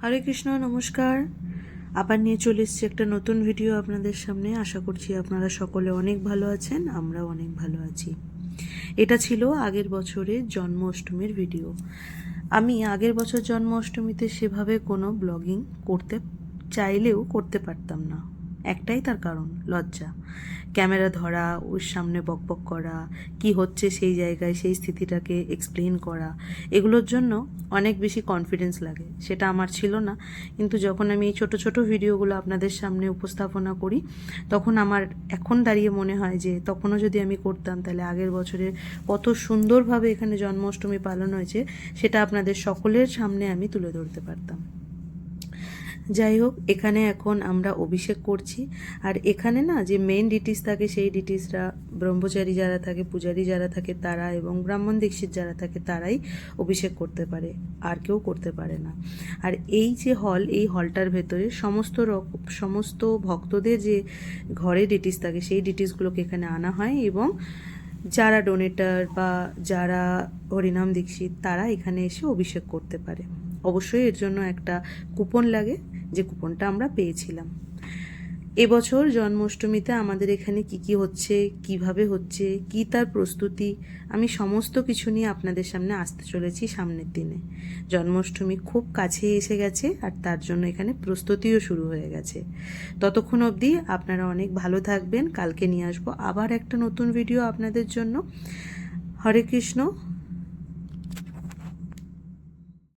হরে কৃষ্ণ, নমস্কার। আবার নিয়ে চলে এসেছি একটা নতুন ভিডিও আপনাদের সামনে। আশা করছি আপনারা সকলে অনেক ভালো আছেন, আমরাও অনেক ভালো আছি। এটা ছিল আগের বছরের জন্মাষ্টমীর ভিডিও। আমি আগের বছর জন্মাষ্টমীতে সেভাবে কোনো ব্লগিং করতে চাইলেও করতে পারতাম না। একটাই তার কারণ, লজ্জা। ক্যামেরা ধরা, ওর সামনে বকবক করা, কি হচ্ছে সেই জায়গায় সেই স্থিতিটাকে এক্সপ্লেন করা, এগুলোর জন্য অনেক বেশি কনফিডেন্স লাগে। সেটা আমার ছিল না। কিন্তু যখন আমি এই ছোটো ছোটো ভিডিওগুলো আপনাদের সামনে উপস্থাপনা করি, তখন আমার এখন দাঁড়িয়ে মনে হয় যে তখনও যদি আমি করতাম, তাহলে আগের বছরে কত সুন্দরভাবে এখানে জন্মাষ্টমী পালন হয়েছে সেটা আপনাদের সকলের সামনে আমি তুলে ধরতে পারতাম। যাই হোক, এখানে এখন আমরা অভিষেক করছি। আর এখানে না যে মেন ডিটিস থাকে, সেই ডিটিসরা ব্রহ্মচারী যারা থাকে, পূজারী যারা থাকে তারা, এবং ব্রাহ্মণ দীক্ষিত যারা থাকে তারাই অভিষেক করতে পারে, আর কেউ করতে পারে না। আর এই যে হল, এই হলটার ভেতরে সমস্ত ভক্তদের যে ঘরে ডিটিস থাকে, সেই ডিটিসগুলোকে এখানে আনা হয়, এবং যারা ডোনেটার বা যারা হরিনাম দীক্ষিত তারা এখানে এসে অভিষেক করতে পারে। অবশ্যই এর জন্য একটা কুপন লাগে, যে কুপনটা আমরা পেয়েছিলাম। এবছর জন্মাষ্টমীতে আমাদের এখানে কি হচ্ছে, কিভাবে হচ্ছে, কি তার প্রস্তুতি, আমি সমস্ত কিছু নিয়ে আপনাদের সামনে আসতে চলেছি সামনের দিনে। জন্মাষ্টমী খুব কাছে এসে গেছে, আর তার জন্য এখানে প্রস্তুতিও শুরু হয়ে গেছে। ততক্ষণ অবধি আপনারা অনেক ভালো থাকবেন। কালকে নিয়ে আসবো আবার একটা নতুন ভিডিও আপনাদের জন্য। হরে কৃষ্ণ,